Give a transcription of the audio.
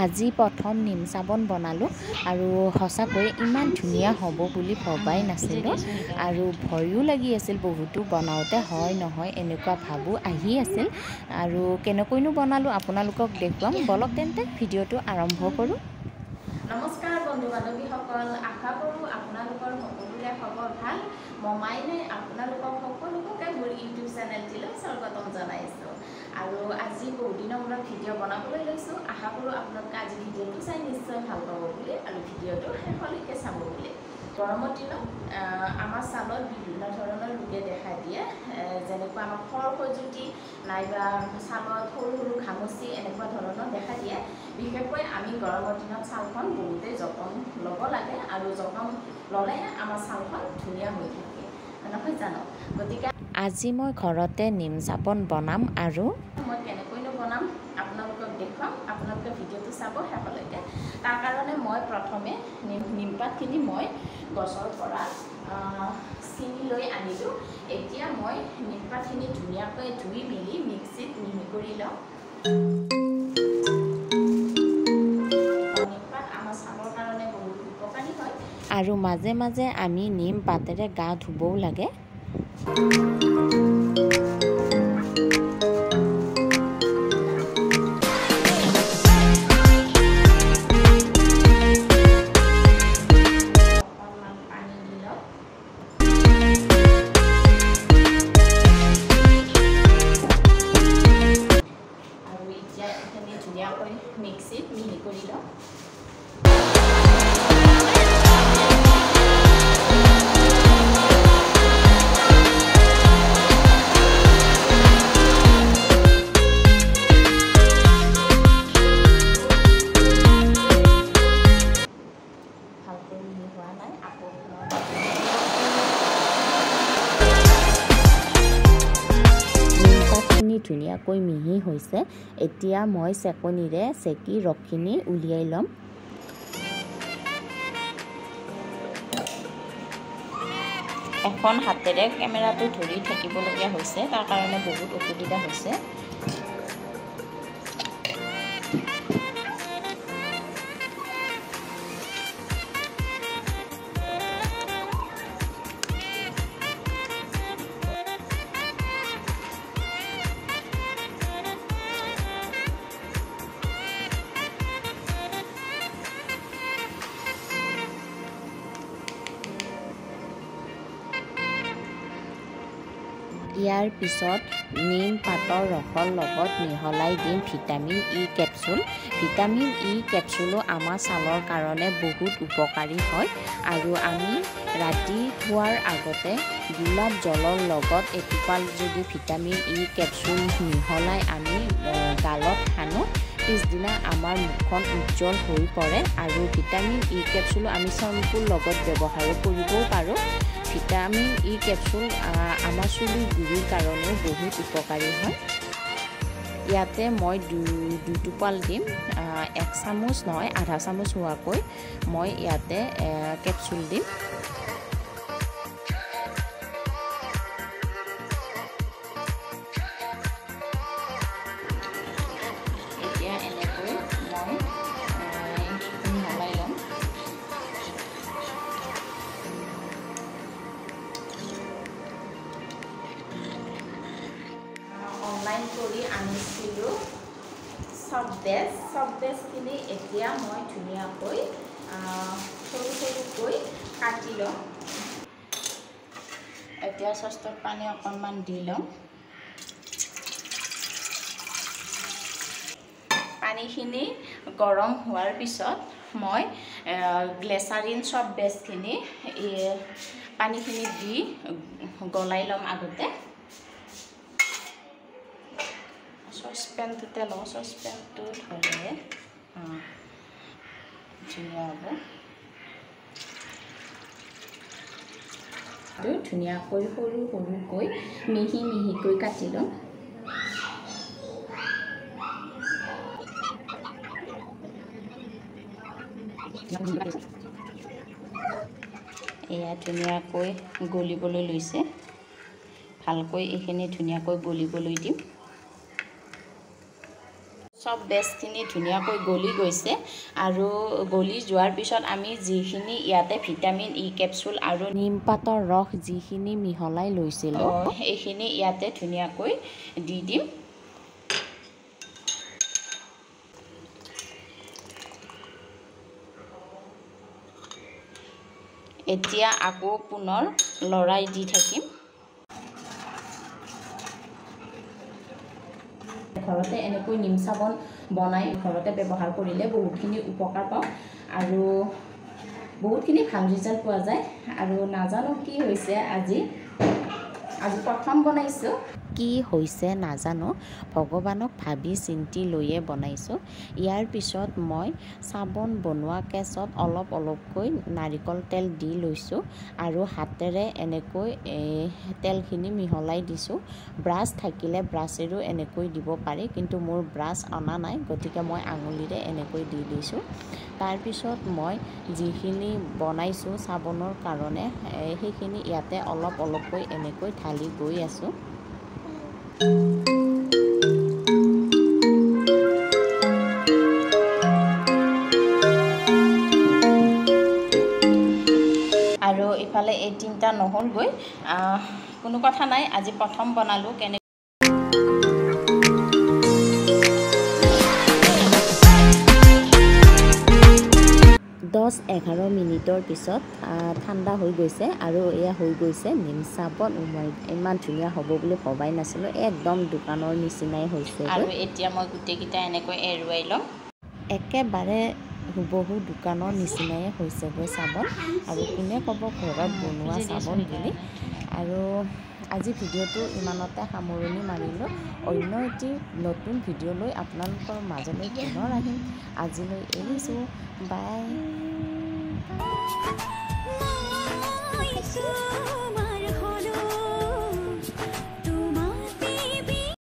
আজি প্ৰথম নিম চাবোন বনালোঁ আৰু সঁচাকৈ ইমান ধুনীয়া হ'ব বুলি ভবাই নাছিলোঁ আৰু ভয়ো লাগি আছিল বহুতো বনাওঁতে হয় নহয় এনেকুৱা ভাবো আহি আছিল আৰু কেনেকৈনো বনালোঁ আপোনালোকক দেখুৱাম বলক তেন্তে ভিডিঅ'টো আৰম্ভ কৰোঁ। নমস্কাৰ বন্ধু বান্ধৱীসকল, আশা কৰোঁ আপোনালোকৰ সকলোৰে খবৰ ভাল। মমাইনে আপোনালোকক সকলোকে মোৰ ইউটিউব চেনেলটিলৈ স্বাগতম জনাইছোঁ আৰু আজি বহুদিনৰ মূৰত ভিডিঅ' বনাবলৈ লৈছোঁ। আশা কৰোঁ আপোনালোকে আজি ভিডিঅ'টো চাই নিশ্চয় ভাল পাব বুলি আৰু ভিডিঅ'টো শেষলৈকে চাব বুলি। গৰমৰ দিনত আমাৰ ছালত বিভিন্ন ধৰণৰ ৰোগে দেখা দিয়ে, যেনেকুৱা আমাৰ খৰ খজুতি নাইবা ছালত সৰু সৰু ঘামচি এনেকুৱা ধৰণৰ দেখা দিয়ে। বিশেষকৈ আমি গৰমৰ দিনত ছালখন বহুতেই যতন ল'ব লাগে আৰু যতন ল'লেহে আমাৰ ছালখন ধুনীয়া হৈ থাকে, নহয় জানো? গতিকে আজি মই ঘৰতে নিম চাবোন বনাম আৰু মই কেনেকৈনো বনাম আপোনালোকক দেখুৱাম। আপোনালোকে ভিডিঅ'টো চাব শেষলৈকে। তাৰ কাৰণে মই প্ৰথমে নিমপাতখিনি মই গছৰ পৰা ছিঙি লৈ আনিলোঁ। এতিয়া মই নিমপাতখিনি ধুনীয়াকৈ ধুই মেলি মিক্সিত মিহি কৰি লওঁ। নিমপাত আমাৰ ছালৰ কাৰণে বহুত উপকাৰী হয় আৰু মাজে মাজে আমি নিম পাতেৰে গা ধুবও লাগে। ধুনীয়াকৈ মিক্সিত মিহি কৰি লওঁ। ভালকৈ মিহি হোৱা নাই, আকৌ নিমপাতখিনি ধুনীয়াকৈ মিহি হৈছে। এতিয়া মই চেকনিৰে চেকি ৰসখিনি উলিয়াই ল'ম। এখন হাতেৰে কেমেৰাটো ধৰি থাকিবলগীয়া হৈছে, তাৰ কাৰণে বহুত অসুবিধা হৈছে। ইয়াৰ পিছত নিম পাতৰ ৰসৰ লগত মিহলাই দিম vitamin E capsule. Vitamin E কেপচুলো আমাৰ ছালৰ কাৰণে বহুত উপকাৰী হয় আৰু আমি ৰাতি শোৱাৰ আগতে গোলাপ জলৰ লগত এটোপাল যদি ভিটামিন ই কেপচুল মিহলাই আমি গালত সানো, পিছদিনা আমাৰ মুখখন উজ্জ্বল হৈ পৰে আৰু ভিটামিন ই কেপচুলো আমি চেম্পুৰ লগত ব্যৱহাৰো কৰিবও পাৰোঁ। ভিটামিন ই কেপচুল আমাৰ চুলিৰ গুৰিৰ কাৰণেও বহুত উপকাৰী হয়। ইয়াতে মই দুটোপাল দিম, 1 চামুচ নহয় আধা চামুচ হোৱাকৈ মই ইয়াতে কেপচুল দিম। এতিয়া এনেকৈ মই মিহলাই ল'ম। অনলাইন কৰি আনিছিলোঁ চব বেজখিনি এতিয়া মই ধুনীয়াকৈ সৰু সৰুকৈ কাটি লওঁ। এতিয়া চচটোত পানী অকণমান দি লওঁ। পানীখিনি গৰম হোৱাৰ পিছত মই গ্লেচাৰিন চব বেজখিনি পানীখিনি দি গলাই ল'ম আগতে। চচপেনটোতে লওঁ, চচপেনটো ধৰে ধুনীয়া হ'ব। ধুনীয়াকৈ সৰু সৰুকৈ মিহি মিহিকৈ কাটি ল'ম। এয়া ধুনীয়াকৈ গলিবলৈ লৈছে। ভালকৈ এইখিনি ধুনীয়াকৈ গলিবলৈ দিম। সব বেষ্টখিনি ধুনীয়াকৈ গলি গৈছে আৰু গলি যোৱাৰ পিছত আমি যিখিনি ইয়াতে ভিটামিন ই কেপচুল আৰু নিমপাতৰ ৰস যিখিনি মিহলাই লৈছিলোঁ এইখিনি ইয়াতে ধুনীয়াকৈ দি দিম। এতিয়া আকৌ পুনৰ লৰাই দি থাকিম। ঘৰতে এনেকৈ নিম চাবোন বনাই ঘৰতে ব্যৱহাৰ কৰিলে বহুতখিনি উপকাৰ পাওঁ আৰু বহুতখিনি ভাল ৰিজাল্ট পোৱা যায়। আৰু নাজানো কি হৈছে, আজি প্ৰথম বনাইছোঁ। কি হৈছে নাজানো, ভগৱানক ভাবি চিন্তি লৈয়ে বনাইছোঁ। ইয়াৰ পিছত মই চাবোন বনোৱা কেছত অলপ অলপকৈ নাৰিকল তেল দি লৈছোঁ আৰু হাতেৰে এনেকৈ তেলখিনি মিহলাই দিছোঁ। ব্ৰাছ থাকিলে ব্ৰাছেৰেও এনেকৈ দিব পাৰি, কিন্তু মোৰ ব্ৰাছ অনা নাই, গতিকে মই আঙুলিৰে এনেকৈ দি দিছোঁ। তাৰপিছত মই যিখিনি বনাইছোঁ চাবোনৰ কাৰণে সেইখিনি ইয়াতে অলপ অলপকৈ এনেকৈ ঢালি গৈ আছোঁ। আৰু ইফালে এই তিনিটা নহ'লগৈ, কোনো কথা নাই, আজি প্ৰথম বনালোঁ। 10-11 মিনিটৰ পিছত ঠাণ্ডা হৈ গৈছে আৰু এয়া হৈ গৈছে নিম চাবোন। ইমান ধুনীয়া হ'ব বুলি ভবাই নাছিলোঁ, একদম দোকানৰ নিচিনাই হৈছে। আৰু এতিয়া মই গোটেইকেইটা এনেকৈ এৰুৱাই ল'ম। একেবাৰে হুবহু দোকানৰ নিচিনাই হৈছেগৈ চাবোন, আৰু কোনে ক'ব ঘৰত বনোৱা চাবোন বুলি। আৰু আজি ভিডিঅ'টো ইমানতে সামৰণি মাৰিলোঁ। অন্য এটি নতুন ভিডিঅ' লৈ আপোনালোকৰ মাজলৈ পুনৰ আহিম। আজিলৈ এৰিছোঁ, বাই।